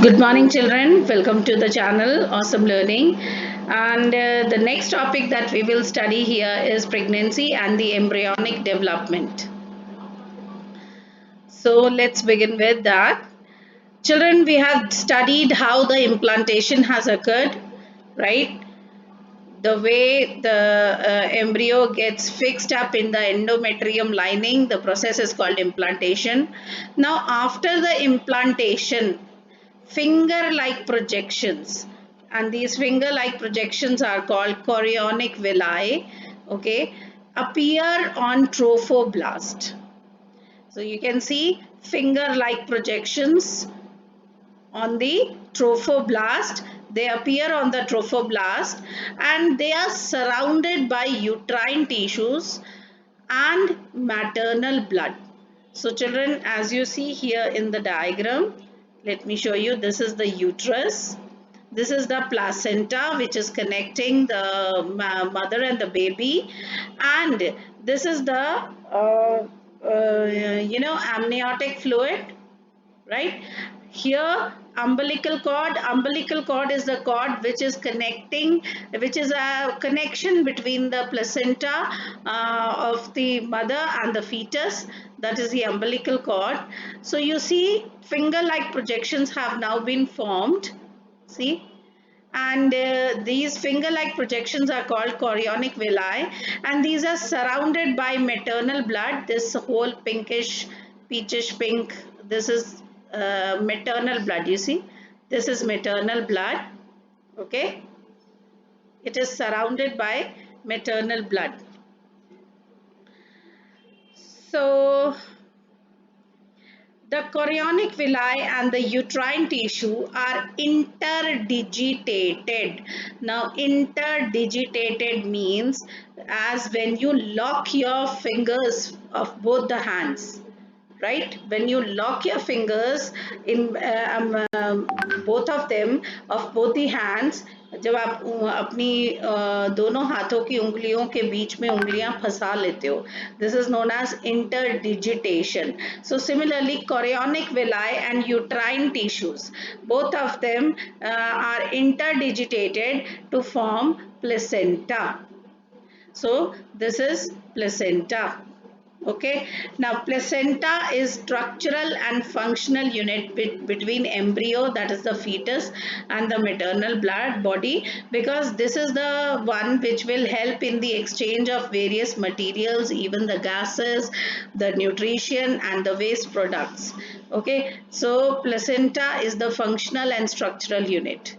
Good morning, children. Welcome to the channel Awesome Learning. And the next topic that we will study here is pregnancy and the embryonic development. So let's begin with that. Children, we have studied how the implantation has occurred, right? The way the embryo gets fixed up in the endometrium lining, the process is called implantation. Now, after the implantation, finger-like projections, and these finger-like projections are called chorionic villi, okay, appear on trophoblast. So you can see finger-like projections on the trophoblast. They appear on the trophoblast and they are surrounded by uterine tissues and maternal blood. So children, as you see here in the diagram, let me show you. This is the uterus. This is the placenta, which is connecting the mother and the baby, and this is the amniotic fluid, right? Here, umbilical cord is the cord which is connecting, which is a connection between the placenta of the mother and the fetus. That is the umbilical cord. So you see finger like projections have now been formed, see, and these finger like projections are called chorionic villi, and these are surrounded by maternal blood. This whole pinkish peachish pink, this is maternal blood. You see, this is maternal blood, okay. It is surrounded by maternal blood. So the chorionic villi and the uterine tissue are interdigitated. Now, interdigitated means as when you lock your fingers of both the hands, right? When you lock your fingers in both of them, of both the hands, जब आप अपनी दोनों हाथों की उंगलियों के बीच में उंगलियां फंसा लेते हो, this is known as interdigitation. So similarly, chorionic villi and uterine tissues, both of them are interdigitated to form placenta. So this is placenta. Okay, now placenta is structural and functional unit between embryo, that is the fetus, and the maternal blood body, because this is the one which will help in the exchange of various materials, even the gases, the nutrition and the waste products. Okay, so placenta is the functional and structural unit.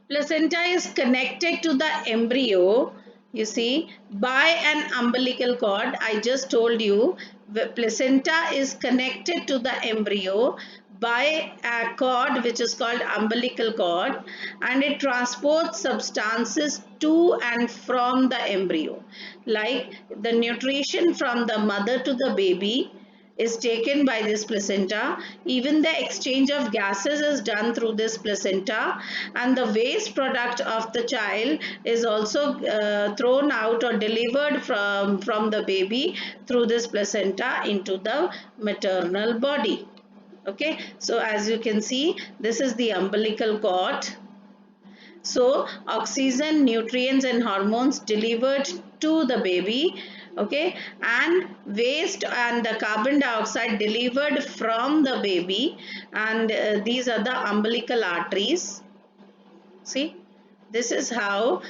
Placenta is connected to the embryo, you see, by an umbilical cord. I just told you the placenta is connected to the embryo by a cord which is called umbilical cord, and it transports substances to and from the embryo, like the nutrition from the mother to the baby is taken by this placenta. Even the exchange of gases is done through this placenta, and the waste product of the child is also thrown out or delivered from the baby through this placenta into the maternal body. Okay, so as you can see, this is the umbilical cord. So oxygen, nutrients and hormones delivered to the baby, okay, and waste and the carbon dioxide delivered from the baby, and these are the umbilical arteries. See, this is how,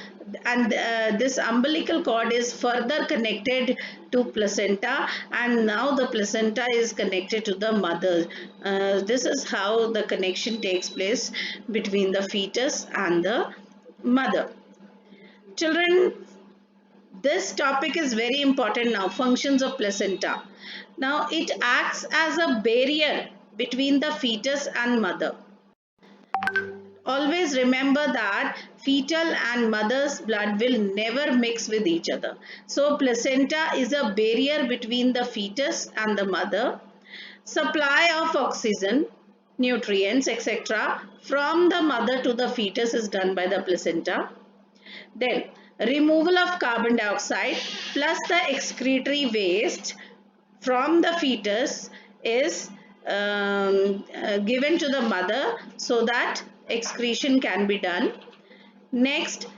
and this umbilical cord is further connected to placenta, and now the placenta is connected to the mother. This is how the connection takes place between the fetus and the mother. Children, this topic is very important now. Functions of placenta. Now it acts as a barrier between the fetus and mother. Always remember that fetal and mother's blood will never mix with each other. So placenta is a barrier between the fetus and the mother. Supply of oxygen, nutrients, etc. from the mother to the fetus is done by the placenta. Then removal of carbon dioxide plus the excretory waste from the fetus is given to the mother so that excretion can be done. Next,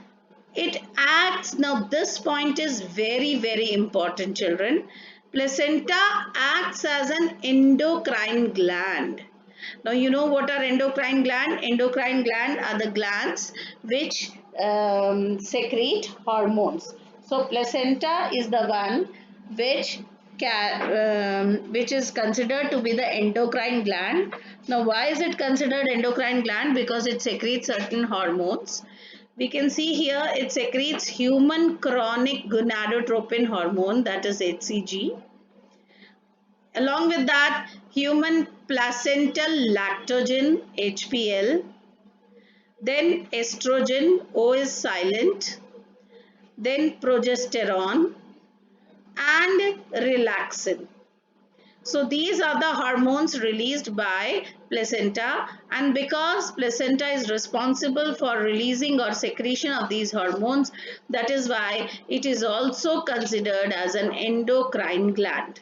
it acts, now this point is very, very important, children. Placenta acts as an endocrine gland. Now you know what are endocrine gland? Endocrine gland are the glands which secrete hormones. So placenta is the one which which is considered to be the endocrine gland. Now why is it considered endocrine gland? Because it secretes certain hormones. We can see here it secretes human chronic gonadotropin hormone, that is HCG. Along with that, human placental lactogen, HPL. Then estrogen, O is silent. Then progesterone and relaxin. So these are the hormones released by placenta, and because placenta is responsible for releasing or secretion of these hormones, that is why it is also considered as an endocrine gland.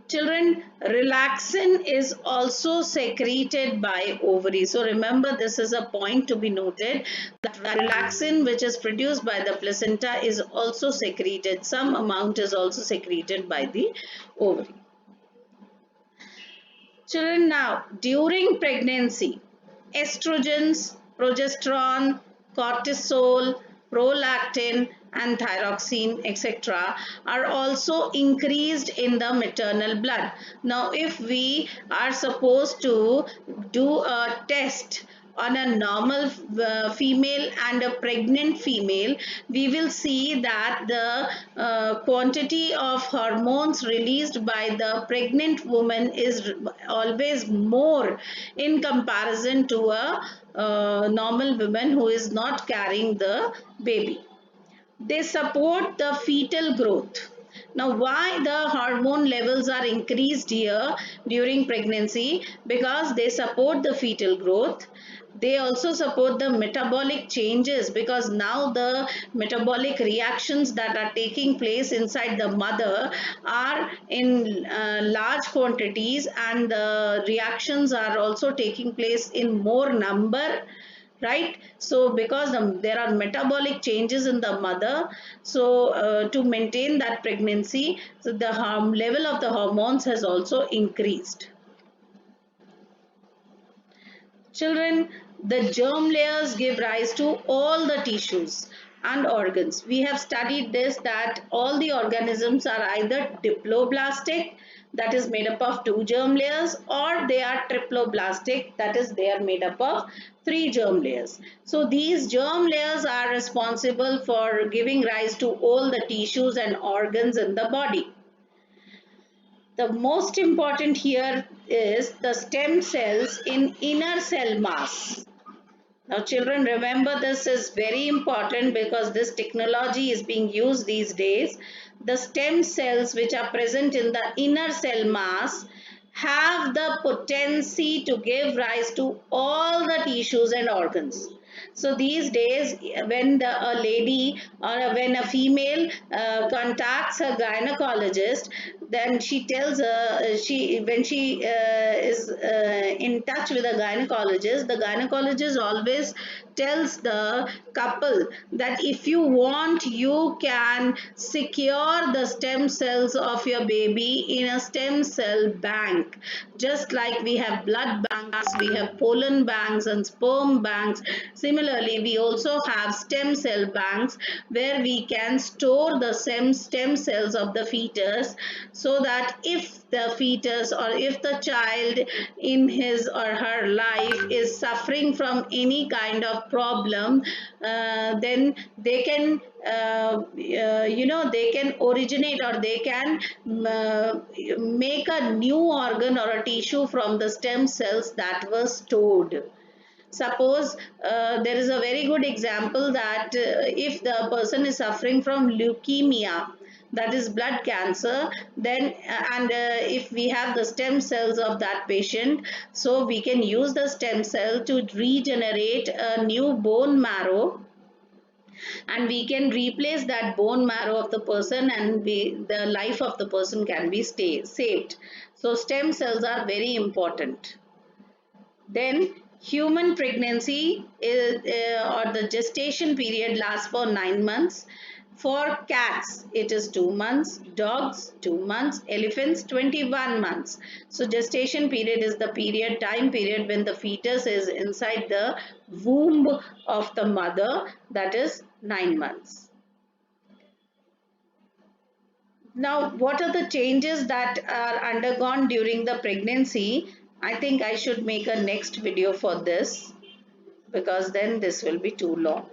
Children, relaxin is also secreted by ovary. So remember, this is a point to be noted, that relaxin which is produced by the placenta is also secreted. Some amount is also secreted by the ovary. Children, now during pregnancy, estrogens, progesterone, cortisol, prolactin and thyroxine, etc. are also increased in the maternal blood. Now if we are supposed to do a test on a normal female and a pregnant female, we will see that the quantity of hormones released by the pregnant woman is always more in comparison to a normal woman who is not carrying the baby. They support the fetal growth. Now, why the hormone levels are increased here during pregnancy? Because they support the fetal growth. They also support the metabolic changes, because now the metabolic reactions that are taking place inside the mother are in large quantities, and the reactions are also taking place in more number, right? So because there are metabolic changes in the mother, so to maintain that pregnancy, so the level of the hormones has also increased. Children, the germ layers give rise to all the tissues and organs. We have studied this, that all the organisms are either diploblastic, that is made up of 2 germ layers, or they are triploblastic, that is they are made up of 3 germ layers. So these germ layers are responsible for giving rise to all the tissues and organs in the body. The most important here is the stem cells in inner cell mass. Now children, remember, this is very important because this technology is being used these days. The stem cells which are present in the inner cell mass have the potency to give rise to all the tissues and organs. So these days, when a lady or when a female contacts her gynecologist, then she tells her, when she is in touch with a gynecologist, the gynecologist always tells the couple that if you want, you can secure the stem cells of your baby in a stem cell bank. Just like we have blood banks, we have pollen banks and sperm banks. Similarly, we also have stem cell banks where we can store the stem cells of the fetus, so that if the fetus or if the child in his or her life is suffering from any kind of problem, then they can they can originate, or they can make a new organ or a tissue from the stem cells that were stored. Suppose there is a very good example that if the person is suffering from leukemia, that is blood cancer, then if we have the stem cells of that patient, so we can use the stem cell to regenerate a new bone marrow, and we can replace that bone marrow of the person, and the life of the person can be saved. So stem cells are very important. Then human pregnancy is, or the gestation period lasts for 9 months. For cats, it is 2 months, dogs 2 months, elephants 21 months. So gestation period is the time period when the fetus is inside the womb of the mother, that is 9 months. Now, what are the changes that are undergone during the pregnancy? I think I should make a next video for this, because then this will be too long.